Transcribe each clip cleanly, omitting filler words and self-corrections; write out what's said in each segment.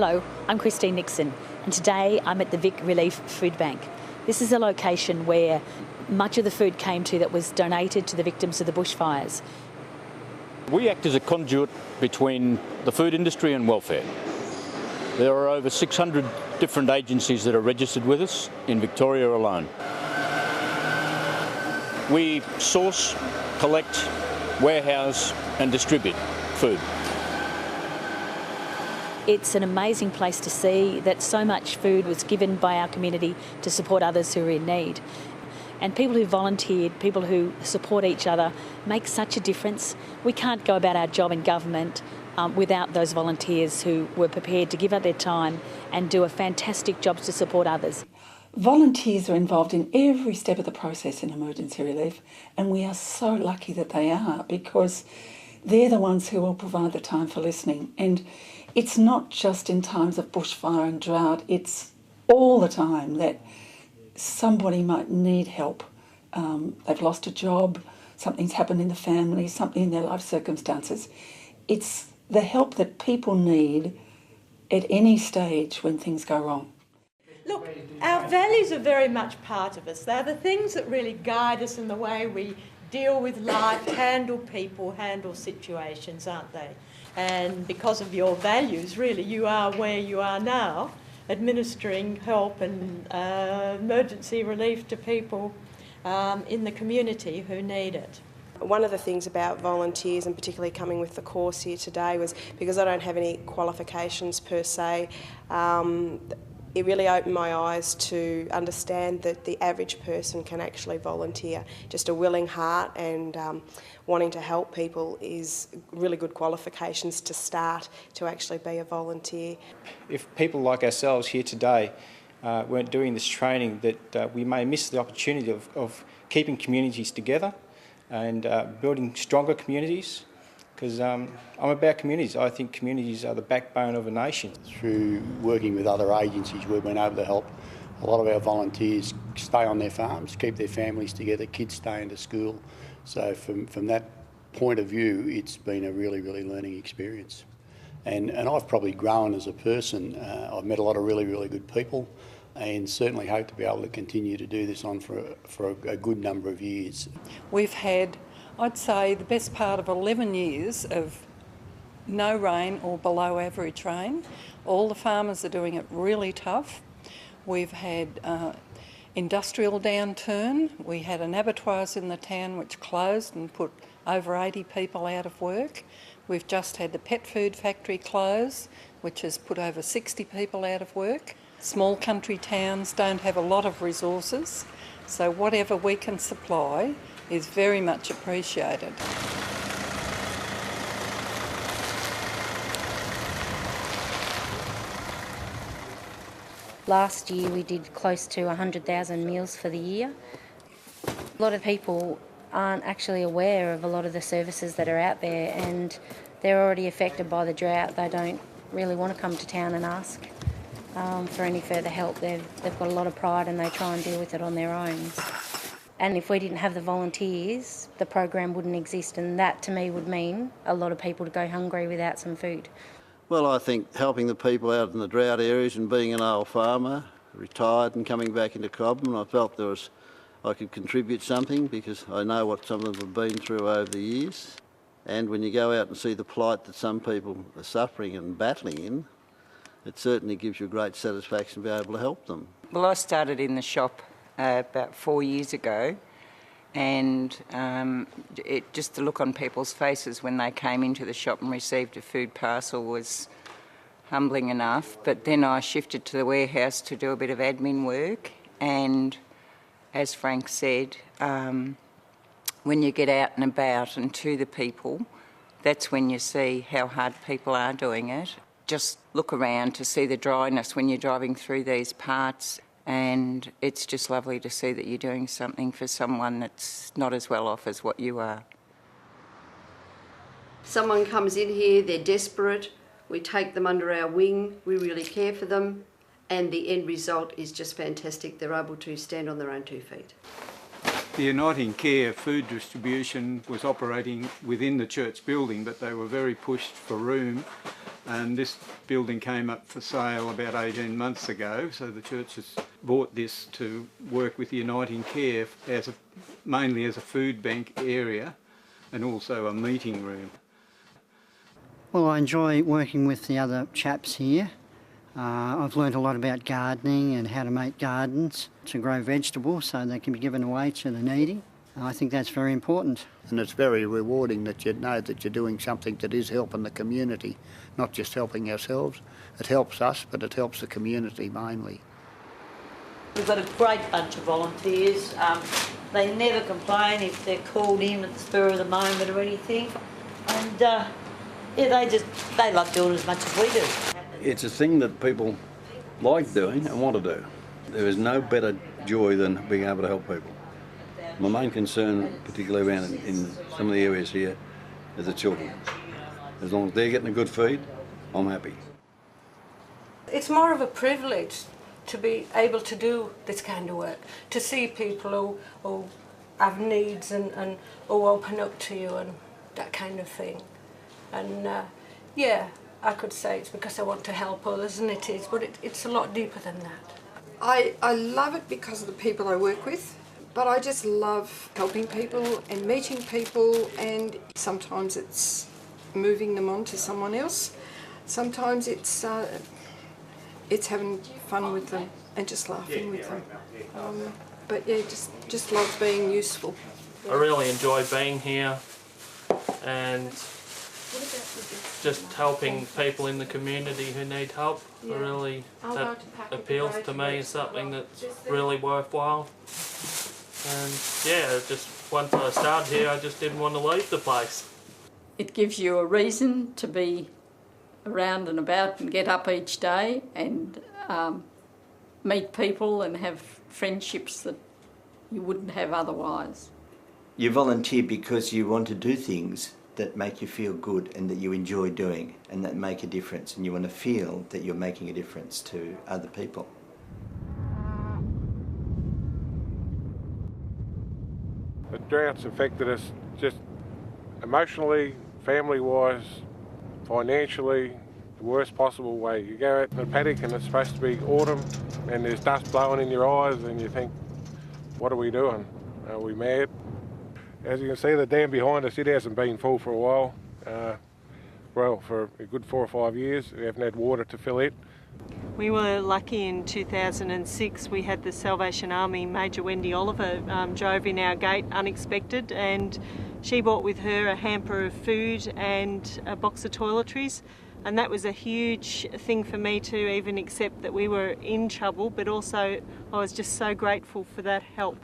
Hello, I'm Christine Nixon, and today I'm at the VicRelief Foodbank. This is a location where much of the food came to that was donated to the victims of the bushfires. We act as a conduit between the food industry and welfare. There are over 600 different agencies that are registered with us in Victoria alone. We source, collect, warehouse and distribute food. It's an amazing place to see that so much food was given by our community to support others who are in need. And people who volunteered, people who support each other, make such a difference. We can't go about our job in government without those volunteers who were prepared to give up their time and do a fantastic job to support others. Volunteers are involved in every step of the process in emergency relief, and we are so lucky that they are, because they're the ones who will provide the time for listening. And it's not just in times of bushfire and drought, it's all the time that somebody might need help. They've lost a job, something's happened in the family, something in their life circumstances. It's the help that people need at any stage when things go wrong. Look, our values are very much part of us. They're the things that really guide us in the way we deal with life, handle people, handle situations, aren't they? And because of your values, really, you are where you are now, administering help and emergency relief to people in the community who need it. One of the things about volunteers, and particularly coming with the course here today, was because I don't have any qualifications per se, it really opened my eyes to understand that the average person can actually volunteer. Just a willing heart and wanting to help people is really good qualifications to start to actually be a volunteer. If people like ourselves here today weren't doing this training, that we may miss the opportunity of keeping communities together and building stronger communities. Because I'm about communities. I think communities are the backbone of a nation. Through working with other agencies, we've been able to help a lot of our volunteers stay on their farms, keep their families together, kids stay into school. So from that point of view, it's been a really, really learning experience. And I've probably grown as a person. I've met a lot of really, really good people, and certainly hope to be able to continue to do this on for a good number of years. We've had, I'd say, the best part of 11 years of no rain or below average rain. All the farmers are doing it really tough. We've had industrial downturn. We had an abattoirs in the town which closed and put over 80 people out of work. We've just had the pet food factory close, which has put over 60 people out of work. Small country towns don't have a lot of resources, so whatever we can supply is very much appreciated. Last year we did close to 100,000 meals for the year. A lot of people aren't actually aware of a lot of the services that are out there, and they're already affected by the drought. They don't really want to come to town and ask for any further help. They've got a lot of pride and they try and deal with it on their own. And if we didn't have the volunteers, the program wouldn't exist, and that to me would mean a lot of people to go hungry without some food. Well, I think helping the people out in the drought areas, and being an old farmer, retired and coming back into Cobham, I felt I could contribute something, because I know what some of them have been through over the years. And when you go out and see the plight that some people are suffering and battling in, it certainly gives you a great satisfaction to be able to help them. Well, I started in the shop about 4 years ago, and just the look on people's faces when they came into the shop and received a food parcel was humbling enough. But then I shifted to the warehouse to do a bit of admin work, and as Frank said, when you get out and about and to the people, that's when you see how hard people are doing it. Just look around to see the dryness when you're driving through these parts, and it's just lovely to see that you're doing something for someone that's not as well off as what you are. Someone comes in here, they're desperate, we take them under our wing, we really care for them, and the end result is just fantastic. They're able to stand on their own 2 feet. The Uniting Care food distribution was operating within the church building, but they were very pushed for room And this building came up for sale about 18 months ago, so the church has bought this to work with Uniting Care mainly as a food bank area and also a meeting room. Well, I enjoy working with the other chaps here. I've learned a lot about gardening and how to make gardens to grow vegetables so they can be given away to the needy. I think that's very important. And it's very rewarding that you know that you're doing something that is helping the community, not just helping ourselves. It helps us, but it helps the community mainly. We've got a great bunch of volunteers. They never complain if they're called in at the spur of the moment or anything. And yeah, they love doing as much as we do. It's a thing that people like doing and want to do. There is no better joy than being able to help people. My main concern, particularly around in some of the areas here, is the children. As long as they're getting a good feed, I'm happy. It's more of a privilege to be able to do this kind of work, to see people who have needs and who open up to you and that kind of thing. And yeah, I could say it's because I want to help others, and it is, but it's a lot deeper than that. I love it because of the people I work with. But I just love helping people and meeting people, and sometimes it's moving them on to someone else. Sometimes it's having fun with them and just laughing with them. But yeah, just love being useful. I really enjoy being here and just helping people in the community who need help. That appeals to me as something that's really worthwhile. And yeah, just once I started here, I just didn't want to leave the place. It gives you a reason to be around and about and get up each day and meet people and have friendships that you wouldn't have otherwise. You volunteer because you want to do things that make you feel good and that you enjoy doing and that make a difference, and you want to feel that you're making a difference to other people. The drought's affected us just emotionally, family-wise, financially, the worst possible way. You go out in the paddock and it's supposed to be autumn and there's dust blowing in your eyes and you think, what are we doing? Are we mad? As you can see, the dam behind us, it hasn't been full for a while. Well, for a good 4 or 5 years, we haven't had water to fill it. We were lucky in 2006. We had the Salvation Army, Major Wendy Oliver, drove in our gate unexpected, and she brought with her a hamper of food and a box of toiletries, and that was a huge thing for me to even accept that we were in trouble, but also I was just so grateful for that help.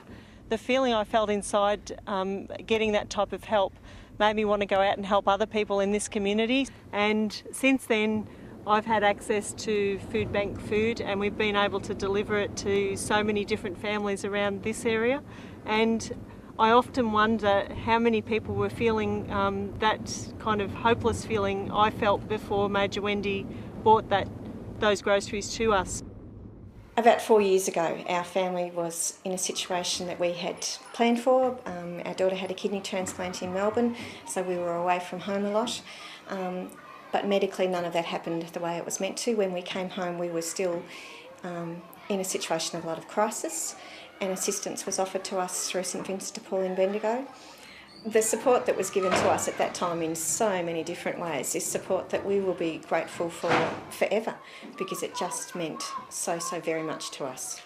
The feeling I felt inside getting that type of help made me want to go out and help other people in this community, and since then I've had access to Foodbank food, and we've been able to deliver it to so many different families around this area. And I often wonder how many people were feeling that kind of hopeless feeling I felt before Major Wendy brought those groceries to us. About 4 years ago, our family was in a situation that we had planned for. Our daughter had a kidney transplant in Melbourne, so we were away from home a lot. But medically, none of that happened the way it was meant to. When we came home, we were still in a situation of a lot of crisis, and assistance was offered to us through St Vincent de Paul in Bendigo. The support that was given to us at that time in so many different ways is support that we will be grateful for forever, because it just meant so very much to us.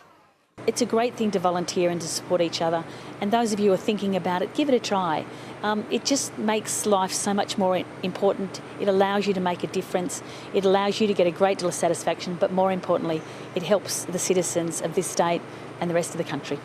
It's a great thing to volunteer and to support each other, and those of you who are thinking about it, give it a try. It just makes life so much more important. It allows you to make a difference. It allows you to get a great deal of satisfaction, but more importantly, it helps the citizens of this state and the rest of the country.